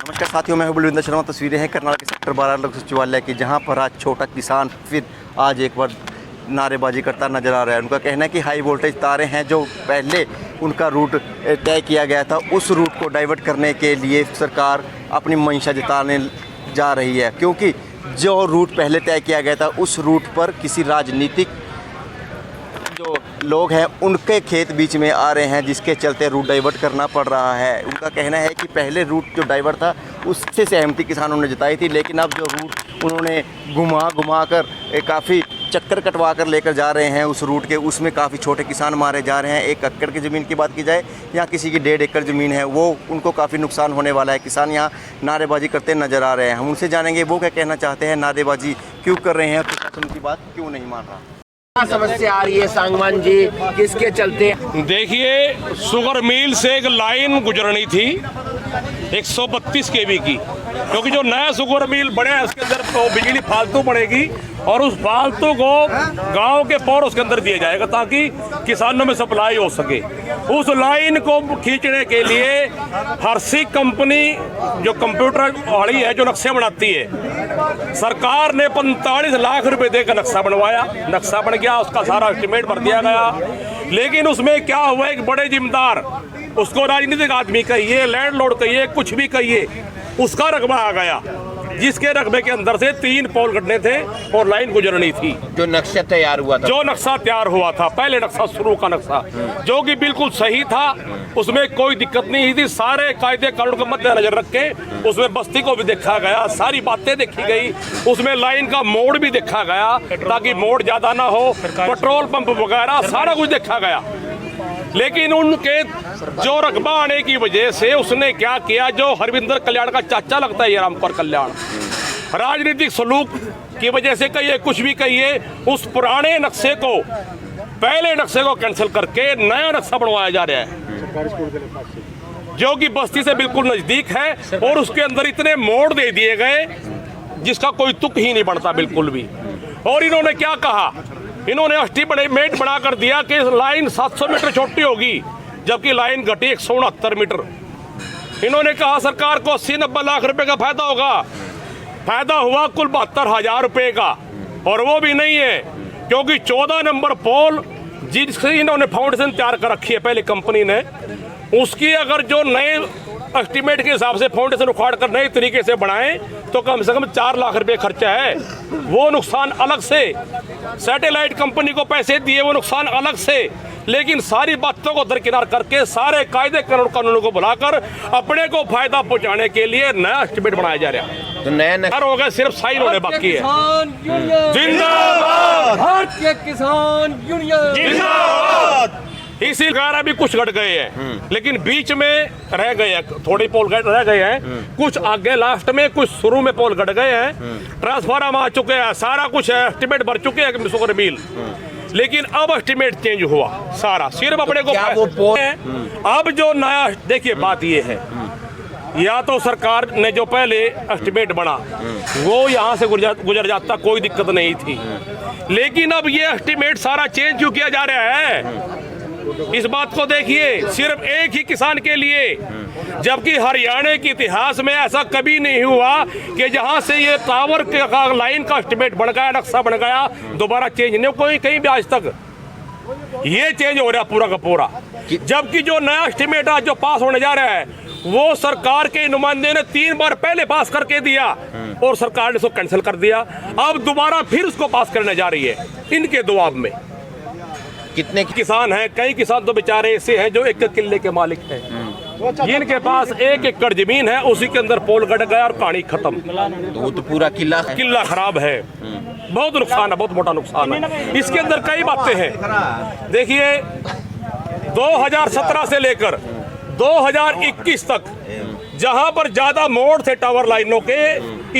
नमस्कार साथियों, मैं हूं बलविंदर शर्मा। तस्वीरें हैं करनाल के सेक्टर 12 लोक सचिवालय की, जहां पर आज छोटा किसान फिर आज एक बार नारेबाजी करता नजर आ रहा है। उनका कहना है कि हाई वोल्टेज तारें हैं जो पहले उनका रूट तय किया गया था, उस रूट को डाइवर्ट करने के लिए सरकार अपनी मंशा जताने जा रही है, क्योंकि जो रूट पहले तय किया गया था उस रूट पर किसी राजनीतिक जो लोग हैं उनके खेत बीच में आ रहे हैं, जिसके चलते रूट डाइवर्ट करना पड़ रहा है। उनका कहना है कि पहले रूट जो डाइवर्ट था उससे सहमति किसानों ने जताई थी, लेकिन अब जो रूट उन्होंने घुमा कर काफ़ी चक्कर कटवा कर लेकर जा रहे हैं उस रूट के, उसमें काफ़ी छोटे किसान मारे जा रहे हैं। 1 एकड़ की ज़मीन की बात की जाए या किसी की 1.5 एकड़ ज़मीन है, वो उनको काफ़ी नुकसान होने वाला है। किसान यहाँ नारेबाजी करते नज़र आ रहे हैं। हम उनसे जानेंगे वो क्या कहना चाहते हैं, नारेबाजी क्यों कर रहे हैं, प्रशासन की बात क्यों नहीं मान रहा। समस्या आ रही है सांगवान जी, किसके चलते? देखिए, शुगर मिल से एक लाइन गुजरनी थी 132 kV की, क्योंकि जो नया शुगर मिल बने हैं उसके अंदर तो बिजली फालतू पड़ेगी और उस फालतू को गांव के पौर उसके अंदर दिया जाएगा ताकि किसानों में सप्लाई हो सके। उस लाइन को खींचने के लिए हर्षी कंपनी जो कंप्यूटर वाली है, जो नक्शे बनाती है, सरकार ने 45 लाख रुपए देकर नक्शा बनवाया। नक्शा बन गया, उसका सारा एस्टीमेट भर दिया गया, लेकिन उसमें क्या हुआ, एक बड़े जिम्मेदार, उसको राजनीतिक आदमी कहिए, लैंडलॉर्ड कहिए, कुछ भी कहिए, उसका रकबा आ गया, जिसके रकबे के अंदर से 3 पोल कटने थे और लाइन गुजरनी थी। जो नक्शा तैयार हुआ था, जो नक्शा तैयार हुआ था, पहले नक्शा, शुरू का नक्शा, जो कि बिल्कुल सही था, उसमें कोई दिक्कत नहीं थी। सारे कायदे कानून को मद्देनजर रख के उसमें बस्ती को भी देखा गया, सारी बातें देखी गई, उसमें लाइन का मोड़ भी देखा गया ताकि मोड़ ज्यादा ना हो, पेट्रोल पंप वगैरह सारा कुछ देखा गया। लेकिन उनके जो रकबा आने की वजह से उसने क्या किया, जो हरविंदर कल्याण का चाचा लगता है ये रामपुर कल्याण, राजनीतिक सलूक की वजह से कहिए, कुछ भी कहिए, उस पुराने नक्शे को, पहले नक्शे को कैंसिल करके नया नक्शा बनवाया जा रहा है जो कि बस्ती से बिल्कुल नजदीक है, और उसके अंदर इतने मोड़ दे दिए गए जिसका कोई तुक ही नहीं बनता बिल्कुल भी। और इन्होंने क्या कहा, इन्होंने एस्टीमेट बना कर दिया कि लाइन 700 मीटर छोटी होगी, जबकि लाइन घटी 169 मीटर। इन्होंने कहा सरकार को 80-90 लाख रुपए का फायदा होगा, फायदा हुआ कुल 72,000 रुपए का, और वो भी नहीं है, क्योंकि 14 नंबर पोल जिसकी इन्होंने फाउंडेशन तैयार कर रखी है पहले कंपनी ने, उसकी अगर जो नए एस्टीमेट के हिसाब से फाउंडेशन उखाड़ कर नए तरीके से बनाएं तो कम से कम 4 लाख रुपए खर्चा है। वो नुकसान अलग से, सैटेलाइट कंपनी को पैसे दिए वो नुकसान अलग से, लेकिन सारी बातों को दरकिनार करके सारे कायदे कानूनों को बुलाकर अपने को फायदा पहुंचाने के लिए नया एस्टीमेट बनाया जा रहा है। तो नया हो गया, सिर्फ साइन होने बाकी है। जिंदाबाद भारतीय किसान यूनियन जिंदाबाद। इसी कारण अभी कुछ घट गए हैं, लेकिन बीच में रह गए हैं, थोड़ी पोल रह गए हैं, कुछ आगे लास्ट में, कुछ शुरू में पोल घट गए हैं। ट्रांसफार्मर आ चुके हैं, सारा कुछ एस्टीमेट भर चुके हैं शुगर मिल, लेकिन अब एस्टीमेट चेंज हुआ सारा, सिर्फ अपने को वो पोल है। अब जो नया, देखिए बात ये है, या तो सरकार ने जो पहले एस्टीमेट बना वो यहाँ से गुजर जाता, कोई दिक्कत नहीं थी, लेकिन अब ये एस्टीमेट सारा चेंज क्यों किया जा रहा है, इस बात को देखिए, सिर्फ एक ही किसान के लिए, जबकि हरियाणा के इतिहास में ऐसा कभी नहीं हुआ कि जहां से ये टावर का लाइन का एस्टीमेट बन गया, नक्शा बन गया, दोबारा चेंज नहीं कोई कहीं भी आज तक। ये चेंज हो रहा पूरा का पूरा, जबकि जो नया एस्टीमेट आज जो पास होने जा रहा है वो सरकार के नुमाइंदे ने 3 बार पहले पास करके दिया और सरकार ने उसको कैंसिल कर दिया। अब दोबारा फिर उसको पास करने जा रही है इनके दबाव में। कितने किसान हैं, कई किसान तो बेचारे ऐसे हैं जो 1 किले के मालिक हैं, जिनके पास 1 एकड़ जमीन है, उसी के अंदर पोल गड़ गया और कहानी खत्म। तो पूरा किला खराब है, बहुत नुकसान है, बहुत मोटा नुकसान है। इसके अंदर कई बातें हैं। देखिए 2017 से लेकर 2021 तक जहां पर ज्यादा मोड़ थे टावर लाइनों के,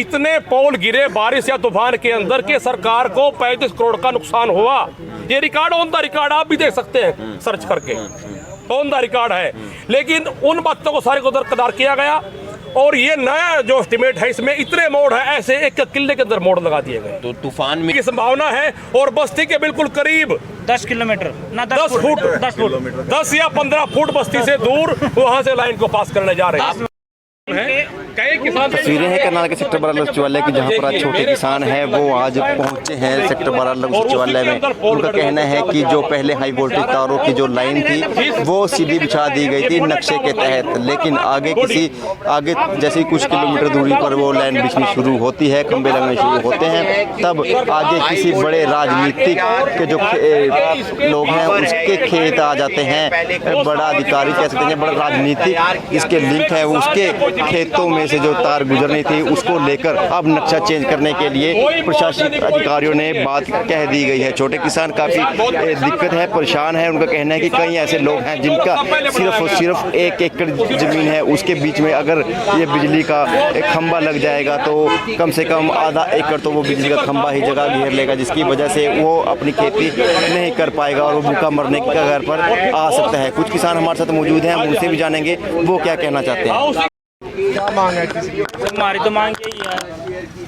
इतने पोल गिरे बारिश या तूफान के अंदर के सरकार को 35 करोड़ का नुकसान हुआ। ये रिकॉर्ड ऑन द रिकॉर्ड आप भी देख सकते हैं सर्च करके, ऑन द रिकॉर्ड है। लेकिन उन बातों को सारे को दरकिनार किया गया, और ये नया जो एस्टीमेट है इसमें इतने मोड़ है, ऐसे 1 किले के अंदर मोड़ लगा दिए गए। तो तूफान में की संभावना है, और बस्ती के बिल्कुल करीब 10 किलोमीटर ना 10 फुट 10 या 15 फुट बस्ती से दूर वहां से लाइन को पास करने जा रहे हैं। कई किसान तस्वीरें हैं करनाल के सेक्टर 12 सचिवालय की, जहां पर आज छोटे किसान हैं वो आज पहुंचे हैं सेक्टर 12 सचिवालय में। उनका कहना है कि जो पहले हाई वोल्टेज तारों की जो लाइन थी वो सीधी बिछा दी गई थी नक्शे के तहत, लेकिन आगे जैसे ही कुछ किलोमीटर दूरी पर वो लाइन बिछनी शुरू होती है, खंबे लगने शुरू होते हैं, तब आगे किसी बड़े राजनीतिक के जो लोग हैं उसके खेत आ जाते हैं। बड़ा अधिकारी कह सकते हैं, बड़ा राजनीतिक इसके लिंक है, उसके खेतों में से जो तार गुजरनी थी उसको लेकर अब नक्शा चेंज करने के लिए प्रशासनिक अधिकारियों ने बात कह दी गई है। छोटे किसान काफ़ी दिक्कत है, परेशान है। उनका कहना है कि कई ऐसे लोग हैं जिनका सिर्फ और सिर्फ 1 एकड़ ज़मीन है, उसके बीच में अगर ये बिजली का एक खंभा लग जाएगा तो कम से कम आधा एकड़ तो वो बिजली का खंभा ही जगह घेर लेगा, जिसकी वजह से वो अपनी खेती नहीं कर पाएगा और वो भूखा मरने के कगार पर आ सकता है। कुछ किसान हमारे साथ मौजूद हैं, हम उनसे भी जानेंगे वो क्या कहना चाहते हैं। क्या मांग है किसी की? हमारी तो मांग यही है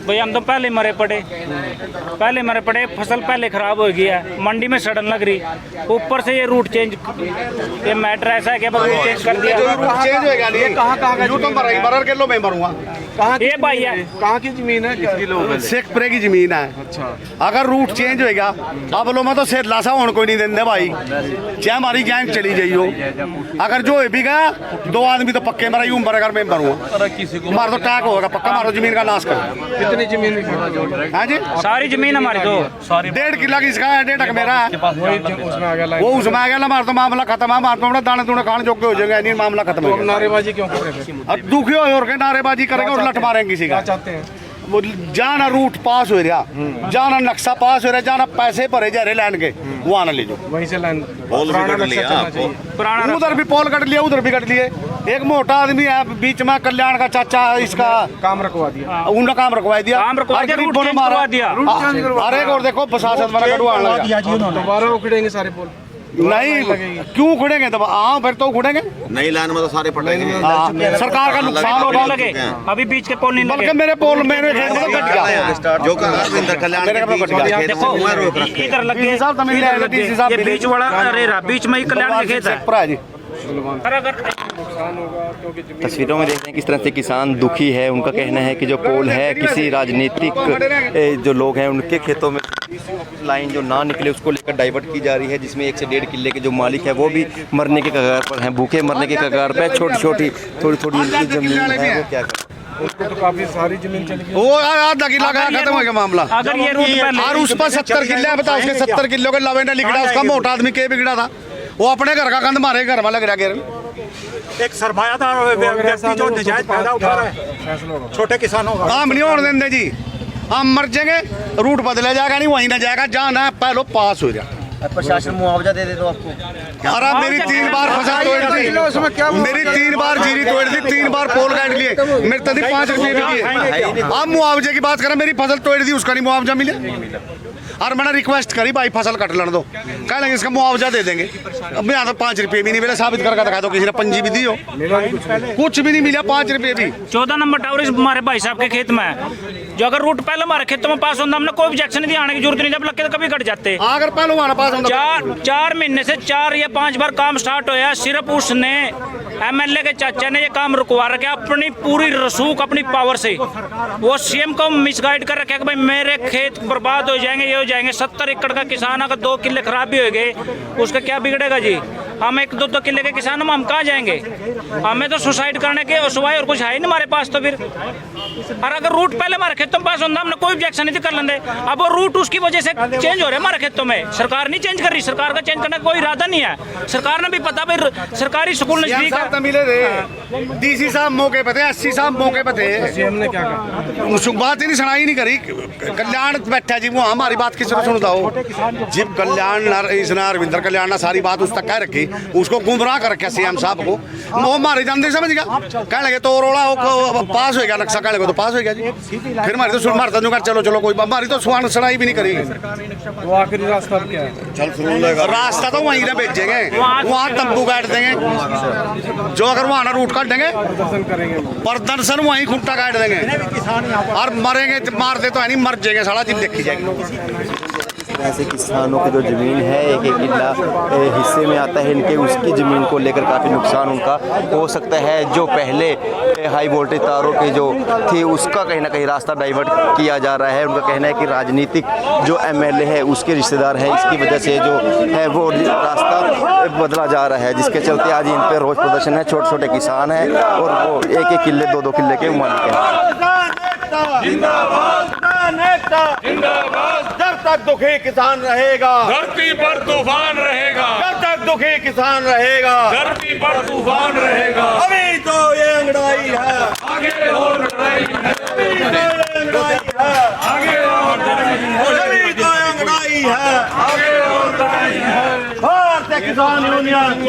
भाई, हम तो पहले मरे पड़े, फसल पहले खराब हो गई है, मंडी में सड़न लग रही, ऊपर से ये रूट चेंज, ये मैटर ऐसा है कि रूट चेंज कर दिया। चेंज होएगा नहीं, कहाँ यूं तो मरर के लो मैं मरूंगा। कहाँ ये भाई है, कहाँ की जमीन है? शेखपुरे की जमीन है। अच्छा, अगर रूट चेंज होएगा अब लो मैं तो सिर लासा होने कोई नहीं देंगे भाई, चाहे हमारी गैंग चली जाइयो। अगर जो भी गया 2 आदमी तो पक्के मरा, यूं मरेगा मैं मरूंगा, मार तो टैक होगा पक्का, मारो जमीन का नाश कर। कितनी जमीन है जी? सारी जमीन हमारी तो 1.5 किला की इसका है, 1.5 मेरा है, वो उसमें आ गया ना, मार तो मामला खत्म है, मार तो दाने दूने खाने जोगे हो जाएंगे, नहीं मामला खत्म हो गया। नारेबाजी क्यों कर रहे हैं? अब दुखी हो और के नारेबाजी करेंगे और लठ मारेंगे किसी का। चाहते हैं वो जाना रूट पास हो रहा, जाना नक्शा पास हो रहा, जाना पैसे भरे जा रहे लैंड के, वो आना ले जाओ। वहीं से लाइन पुराना उधर भी पोल कट लिया, उधर भी कट लिए। एक मोटा आदमी है बीच में, कल्याण का चाचा, इसका काम रखवा दिया, उनका काम रखवा दिया, रूट चेंज करवा दिया। अरे और देखो प्रशासन वाला कटवा दोबारा उखड़ेंगे सारे पोल। नहीं क्यों उखड़ेंगे, तब हाँ फिर तो उखड़ेंगे, नई लाइन में तो सारे पटेंगे। सरकार का नुकसान होगा। लगे अभी बीच के पोल नहीं लगे, बल्कि मेरे पोल मेरे खेत में कट गया, जो कल्याण मेरे को कट गया। देखो इधर लगे ये बीच वाला, अरे बीच में ही कल्याण के खेत है। तस्वीरों में देख रहे हैं किस तरह से किसान दुखी है। उनका कहना है कि जो पोल है किसी राजनीतिक जो लोग हैं उनके खेतों में लाइन जो ना निकले उसको लेकर डाइवर्ट की जा रही है, जिसमें 1 से 1.5 किले के जो मालिक है वो भी मरने के कगार पर हैं, भूखे मरने के कगार पर। छोटी थोड़ी उनकी जमीन है, वो क्या उसको तो काफी सारी जमीन चली गई। वो आधा किला का खत्म हो गया मामला। अगर ये रूट और उस पर 70 किले है, बताओ उसके 70 किलो के लवे ने लिखड़ा, उसका मोटा आदमी के बिगड़ा था, वो अपने घर का कंध मारे, घर में लग रहा गिर। एक सरमायादार व्यक्ति जो नजायज फायदा उठा रहा है छोटे किसानों का, हम नहीं होने देंगे जी, हम मर जाएंगे, रूट बदला जाएगा नहीं, वहीं ना जाएगा जहाँ है पहले पास हो जाए। प्रशासन मुआवजा दे दो आपको। अरे मेरी 3 बार फसल तोड़ दी, मेरी 3 बार जीरी तोड़ दी, 3 बार पोल काट लिए, मेरे तक 5 रुपये भी दिए। आप मुआवजे की बात करें, मेरी फसल तोड़ दी, उसका नहीं मुआवजा मिले। और मैंने रिक्वेस्ट करी भाई फसल कट लेने दो, कह लेंगे इसका मुआवजा दे देंगे। अब यहाँ तो 5 रुपये भी नहीं मिले, साबित करके दिखा दो, किसी ने पंजी भी दी हो, कुछ भी नहीं मिला, 5 रुपये भी। 14 नंबर टावर इस हमारे भाई साहब के खेत में है, जो अगर रूट पहले हमारे खेतों में पास होता, हमने कोई ऑब्जेक्शन नहीं दिया, आने की जरूरत नहीं, जब लग के तो कभी कट जाते। अगर पहले हमारा पास होता 4 महीने से 4 या 5 बार काम स्टार्ट होया, सिर्फ उसने MLA के चाचा ने ये काम रुकवा रखा अपनी पूरी रसूख अपनी पावर से। वो CM को मिसगाइड कर रखा कि भाई मेरे खेत बर्बाद हो जाएंगे, ये हो जाएंगे। 70 एकड़ का किसान अगर 2 किले खराब भी हो गए उसका क्या बिगड़ेगा जी? हम 1-2 किले के किसान हम कहाँ जाएंगे? हमें तो सुसाइड करने के सिवाय और कुछ है ही नहीं हमारे पास। तो फिर और अगर रूट पहले हमारे खेतों में पास होता हमने कोई ऑब्जेक्शन नहीं कर लेंगे। अब वो रूट उसकी वजह से चेंज हो रहे हैं हमारे खेतों में, सरकार नहीं चेंज कर रही, सरकार का चेंज करने का कोई इरादा नहीं है। सरकार ने भी पता भाई सरकारी स्कूल नजदीक है, मिले थे, DC साहब मौके पे थे, SC साहब मौके पे थे, CM ने क्या कहा? उस बात ही नहीं सुनाई नहीं करी। कल्याण बैठा जी, वो हमारी बात किसी को सुनता हो जब कल्याण अरविंदर कल्याण ने सारी बात उस तक कह रखी, उसको गुमराह कर रखा CM साहब को, वो मारे जानते समझ गया, कह लगे तो रोड़ा पास हो गया नक्शा, कह लगे तो पास हो गया जी। फिर हमारी तो सुन मारता कर चलो कोई, हमारी तो सुहान सुनाई भी नहीं करेगी। तो आखिरी रास्ता क्या है? रास्ता तो वहीं ना भेजेंगे, वहाँ तंबू काट देंगे, जो अगर वहाँ ना रूट काट देंगे प्रदर्शन वहीं खुट्टा काट देंगे और मरेंगे, मारते तो है नहीं, मर जाएंगे साला, जिन देखी जाएगी। तरह से किसानों की जो ज़मीन है एक एक किला हिस्से में आता है इनके, उसकी ज़मीन को लेकर काफ़ी नुकसान उनका हो सकता है। जो पहले हाई वोल्टेज तारों के जो थी उसका कहीं ना कहीं रास्ता डाइवर्ट किया जा रहा है। उनका कहना है कि राजनीतिक जो एमएलए है उसके रिश्तेदार हैं, इसकी वजह से जो है वो रास्ता बदला जा रहा है, जिसके चलते आज इन पर रोज़ प्रदर्शन है। छोटे छोटे किसान हैं और वो एक एक किले दो किले के मालिक हैं। जब तक दुखी किसान रहेगा धरती पर तूफान रहेगा, जब तक दुखी किसान रहेगा धरती पर तूफान रहेगा। अभी तो ये अंगड़ाई है, आगे और लड़ाई है, अंगड़ाई है, आगे और लड़ाई है, अभी तो अंगड़ाई है, आगे और लड़ाई है। भारतीय किसान यूनियन,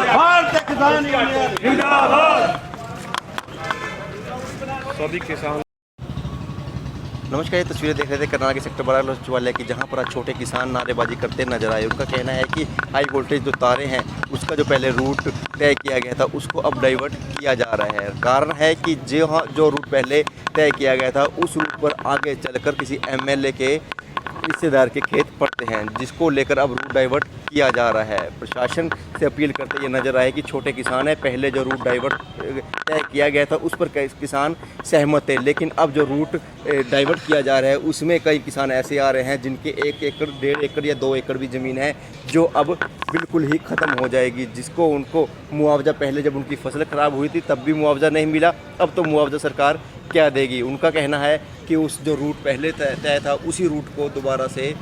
भारतीय किसान यूनियन जिंदाबाद। सभी किसान। नमस्कार, ये तस्वीरें देख रहे थे कर्नाटक के सेक्टर 12 सचिवालय की, जहां पर आज छोटे किसान नारेबाजी करते नजर आए। उनका कहना है कि हाई वोल्टेज जो तारे हैं उसका जो पहले रूट तय किया गया था उसको अब डाइवर्ट किया जा रहा है। कारण है कि जो रूट पहले तय किया गया था उस रूट पर आगे चलकर किसी एमएलए के रिश्तेदार के खेत पड़ते हैं, जिसको लेकर अब रूट डाइवर्ट किया जा रहा है। प्रशासन से अपील करते ये नज़र आए कि छोटे किसान हैं, पहले जो रूट डाइवर्ट तय किया गया था उस पर कई किसान सहमत थे, लेकिन अब जो रूट डाइवर्ट किया जा रहा है उसमें कई किसान ऐसे आ रहे हैं जिनके 1 एकड़ 1.5 एकड़ या 2 एकड़ भी ज़मीन है जो अब बिल्कुल ही ख़त्म हो जाएगी, जिसको उनको मुआवजा पहले जब उनकी फसल ख़राब हुई थी तब भी मुआवजा नहीं मिला, अब तो मुआवजा सरकार क्या देगी। उनका कहना है कि उस जो रूट पहले तय था उसी रूट को दोबारा से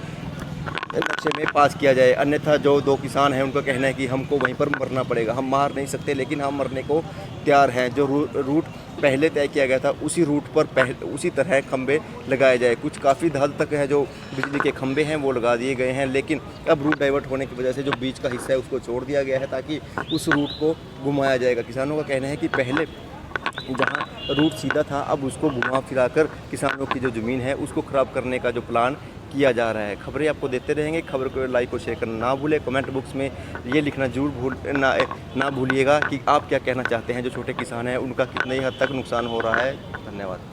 नक्शे में पास किया जाए, अन्यथा जो 2 किसान हैं उनका कहना है कि हमको वहीं पर मरना पड़ेगा। हम मार नहीं सकते लेकिन हम मरने को तैयार हैं। जो रूट पहले तय किया गया था उसी रूट पर उसी तरह खंबे लगाए जाए। कुछ काफ़ी हद तक है जो बिजली के खंबे हैं वो लगा दिए गए हैं, लेकिन अब रूट डाइवर्ट होने की वजह से जो बीच का हिस्सा है उसको छोड़ दिया गया है ताकि उस रूट को घुमाया जाएगा। किसानों का कहना है कि पहले जहां रूट सीधा था अब उसको घुमा फिराकर किसानों की जो ज़मीन है उसको ख़राब करने का जो प्लान किया जा रहा है। खबरें आपको देते रहेंगे। खबर को लाइक और शेयर करना ना भूलें। कमेंट बॉक्स में ये लिखना जरूर ना भूलिएगा कि आप क्या कहना चाहते हैं। जो छोटे किसान हैं उनका कितनी हद तक नुकसान हो रहा है। धन्यवाद।